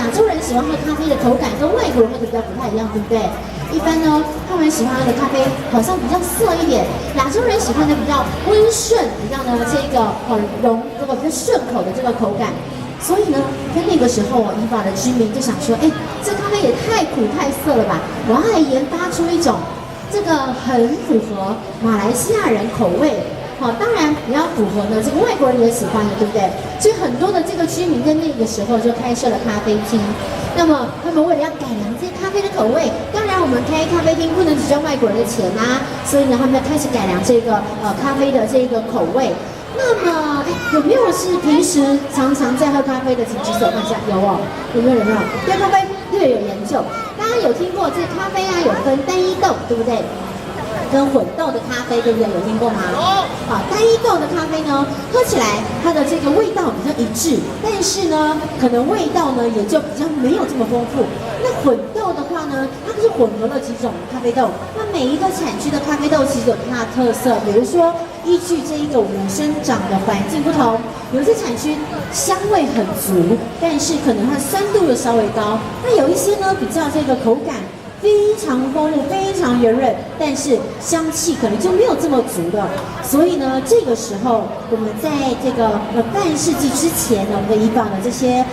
亚洲人喜欢喝咖啡的口感跟外国人喝的比较不太一样，对不对？一般呢，他们喜欢喝的咖啡好像比较涩一点，亚洲人喜欢的比较温顺，比较呢这个这个比较顺口的这个口感。所以呢，在那个时候，怡保的居民就想说，哎，这咖啡也太苦太涩了吧！我要来研发出一种这个很符合马来西亚人口味。好，当然也要符合呢，这个外国人也喜欢的，对不对？所以很多的这个居民在那个时候就开设了咖啡厅。那么他们为了要改良这些咖啡的口味，当然我们开咖啡厅不能只赚外国人的钱啊，所以呢，他们开始改良这个咖啡的这个口味。那么，有没有是平时常常在喝咖啡的？请举手看一下，有哦，有没有？对咖啡特别有研究。大家有听过这咖啡啊，有分单一豆，对不对？跟混豆的咖啡，对不对？有听过吗？啊，单一豆的咖啡呢，喝起来它的这个味道比较一致，但是呢，可能味道呢也就比较没有这么丰富。那混豆的话呢，它就是混合了几种咖啡豆，那每一个产区的咖啡豆其实有它的特色，比如说依据这一个我们生长的环境不同，有些产区香味很足，但是可能它的酸度又稍微高，那有一些呢比较这个口感非常丰富、非常圆润，但是香气可能就没有这么足的。所以呢，这个时候我们在这个半世纪之前呢，我们的怡保的这些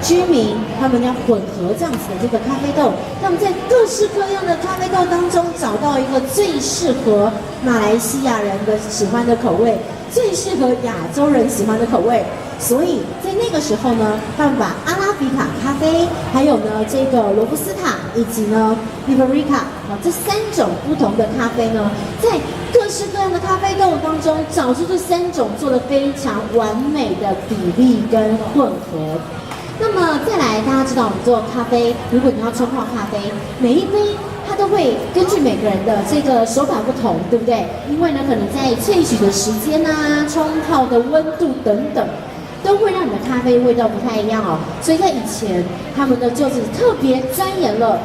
居民，他们要混合这样子的这个咖啡豆，他们在各式各样的咖啡豆当中找到一个最适合马来西亚人的喜欢的口味，最适合亚洲人喜欢的口味。所以在那个时候呢，他们把阿拉比卡咖啡，还有呢这个罗布斯塔以及呢 Liberica 这三种不同的咖啡呢，在各式各样的咖啡豆当中找出这三种做得非常完美的比例跟混合。那么再来，大家知道我们做咖啡，如果你要冲泡咖啡，每一杯它都会根据每个人的这个手法不同，对不对？因为呢，可能在萃取的时间啊、冲泡的温度等等，都会让你的咖啡味道不太一样哦。所以在以前，他们呢就是特别钻研了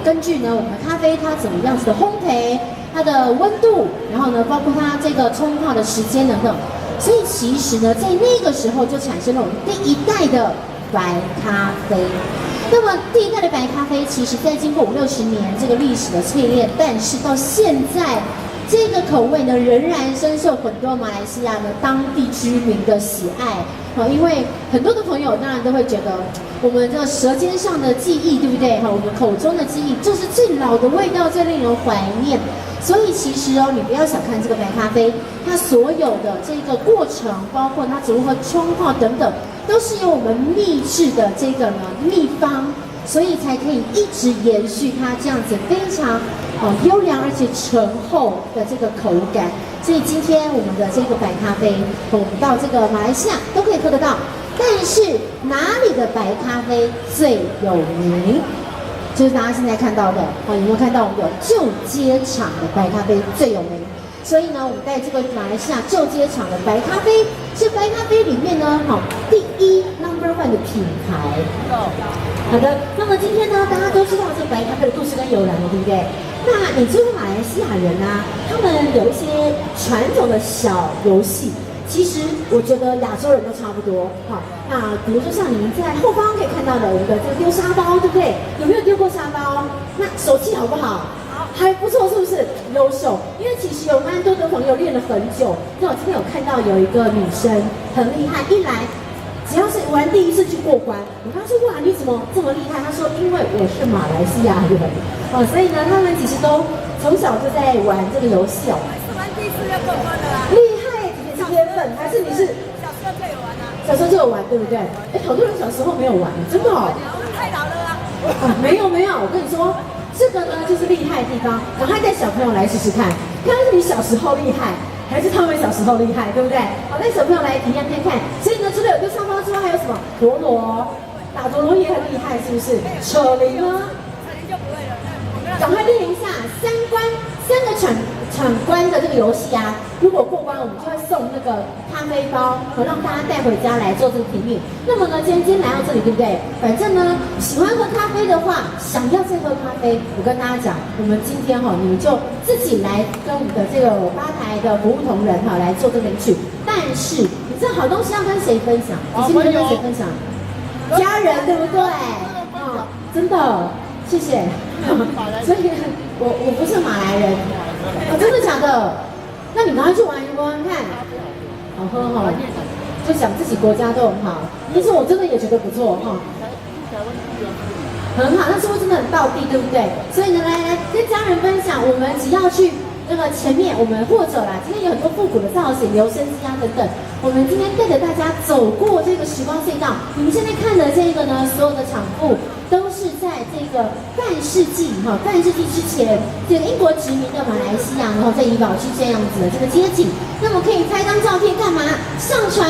根据呢我们的咖啡它怎么样子的烘焙，它的温度，然后呢包括它这个冲泡的时间等等。所以其实呢，在那个时候就产生了我们第一代的白咖啡。那么第一代的白咖啡，其实在经过50-60年这个历史的淬炼，但是到现在，这个口味呢仍然深受很多马来西亚的当地居民的喜爱。因为很多的朋友当然都会觉得，我们的舌尖上的记忆，对不对？我们口中的记忆就是最老的味道，最令人怀念。所以其实你不要小看这个白咖啡，它所有的这个过程，包括它如何冲泡等等，都是由我们秘制的这个秘方，所以才可以一直延续它这样子非常优良而且醇厚的这个口感。所以今天我们的这个白咖啡，我们到这个马来西亚都可以喝得到。但是哪里的白咖啡最有名？就是大家现在看到的，有没有看到我们有旧街厂的白咖啡最有名？所以呢，我们在这个马来西亚旧街厂的白咖啡是白咖啡里面呢，第一 No.1 的品牌。好的，那么今天呢，大家都知道这个白咖啡的故事跟由来了，对不对？那你知道马来西亚人啊，他们有一些传统的小游戏，其实我觉得亚洲人都差不多。那比如说像你们在后方可以看到的，我们的这个丢沙包，对不对？有没有丢过沙包？那手气好不好？还不错，是不是？优秀。因为其实有蛮多的朋友练了很久。那我今天有看到有一个女生很厉害，一来只要是玩第一次就过关。我刚说哇，你怎么这么厉害？她说因为我是马来西亚人所以呢，他们其实都从小就在玩这个游戏玩第一次就过关的啦。厉害，姐姐是天分，还是你是小时候就有玩啊？小时候就有玩，对不对？好多人小时候没有玩，真的太老了啊！没有，我跟你说，这个呢就是厉害的地方，赶快带小朋友来试试看，看是你小时候厉害，还是他们小时候厉害，对不对？好，带小朋友来体验看看。所以呢，除了有丢沙包之外，还有什么陀螺？打陀螺也很厉害，是不是？扯铃呢？扯铃就不会了。赶快练一下三个闯关的这个游戏啊！如果过关，我们就会送那个咖啡包，让大家带回家来做这个题目。那么呢，今天来到这里，对不对？反正呢，喜欢喝咖啡的话，想要再喝咖啡，我跟大家讲，我们今天你们就自己来跟我们的这个吧台的服务同仁来做这个领取。但是，你这好东西要跟谁分享？你今天跟谁分享？家人，对不对？真的，谢谢。所以我不是马来人，真的假的？那你赶快去玩一玩看，好喝哈，就想自己国家都很好。其实我真的也觉得不错哈，很好，那是不是真的很道地，对不对？所以呢，来跟家人分享，我们只要去那个前面，我们或者啦，今天有很多复古的造型、留声机啊等等。我们今天带着大家走过这个时光隧道，你们现在看的这个呢，所有的场布都是在这个半世纪之前，这个英国殖民的马来西亚，然后在怡保区这样子的这个街景，那么可以拍张照片干嘛？上传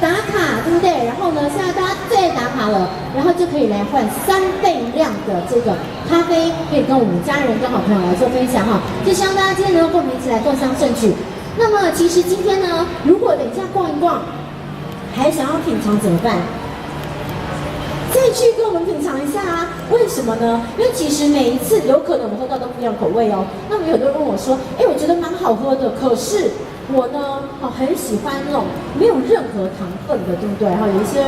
打卡，对不对？然后呢，现在大家最爱打卡了，然后就可以来换3倍量的这个咖啡，可以跟我们家人、跟好朋友来做分享哈。就希望大家今天能够跟我们一起来共襄盛举。那么其实今天呢，如果等一下逛一逛，还想要品尝怎么办？再去跟我们品尝一下啊？为什么呢？因为其实每一次有可能我们喝到都不一样口味哦。那么有很多人问我说，我觉得蛮好喝的，可是我呢，很喜欢那种没有任何糖分的，对不对？有一些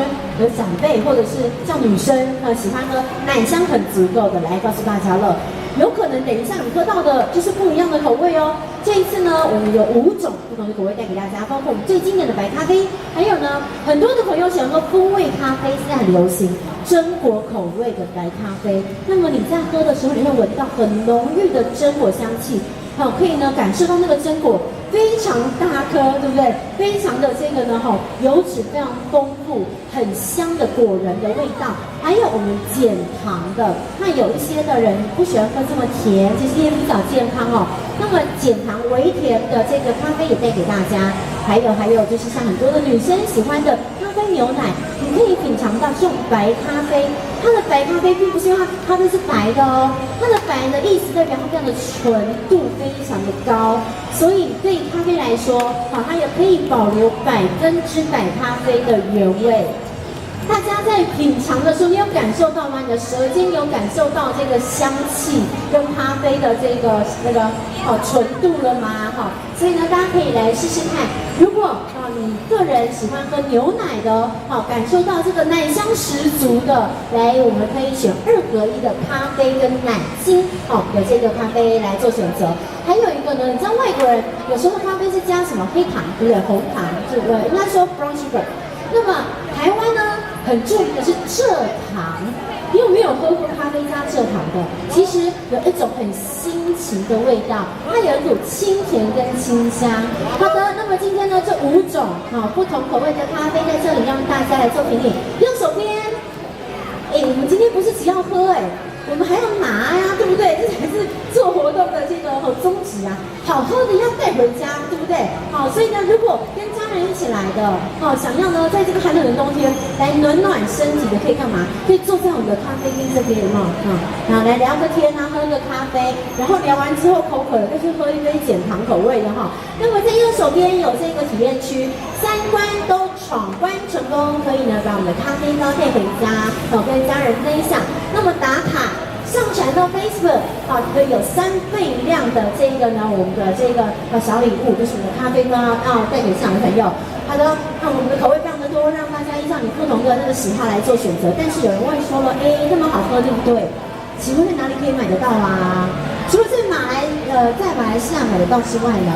长辈或者是像女生喜欢喝奶香很足够的，来告诉大家了。有可能等一下你喝到的就是不一样的口味哦。这一次呢，我们有5种不同的口味带给大家，包括我们最经典的白咖啡，还有呢，很多的朋友喜欢喝风味咖啡，现在很流行榛果口味的白咖啡。那么你在喝的时候，你会闻到很浓郁的榛果香气，可以呢感受到那个榛果非常大颗，对不对？非常的这个呢，油脂非常丰富，很香的果仁的味道。还有我们减糖的，那有一些的人不喜欢喝这么甜，其实也比较健康哦。那么减糖微甜的这个咖啡也带给大家。还有就是像很多的女生喜欢的咖啡牛奶，你可以品尝到这种白咖啡。它的白咖啡并不是因为咖啡是白的哦，它的白的意思代表它这样的纯度非常的高，所以对咖啡来说，它也可以保留100%咖啡的原味。大家在品尝的时候，你有感受到吗？你的舌尖有感受到这个香气跟咖啡的这个纯度了吗？所以呢，大家可以来试试看。如果你个人喜欢喝牛奶的，感受到这个奶香十足的，来，我们可以选2合1的咖啡跟奶精的这个咖啡来做选择。还有一个呢，你知道外国人有时候咖啡是加什么黑糖，对不对？红糖，这个应该说 brown sugar。那么台湾呢，很著名的是蔗糖。你有没有喝过咖啡加蔗糖的？其实有一种很新奇的味道，它有一股清甜跟清香。好的，那么今天呢，这5种不同口味的咖啡在这里让大家来做品饮。右手边，我们今天不是只要喝我们还要拿呀，对不对？这才是做活动的这个宗旨啊！好喝的要带回家，对不对？所以呢，如果跟家人一起来的，想要呢在这个寒冷的冬天来暖暖身体的，可以干嘛？可以坐在我们的咖啡厅这边然后来聊个天啊，喝个咖啡，然后聊完之后口渴了，再去喝一杯减糖口味的那么在右手边有这个体验区，3关都闯关成功，可以呢把我们的咖啡包带回家，跟家人分享。那么打卡上传到 Facebook， 可以有3倍量的这个呢，我们的这个小礼物，就是我们的咖啡包带给上的朋友。好的，那我们的口味非常的多，让大家依照你不同的那个喜好来做选择。但是有人问说了，这么好喝，对不对？请问在哪里可以买得到啊？除了在马来西亚买得到之外呢，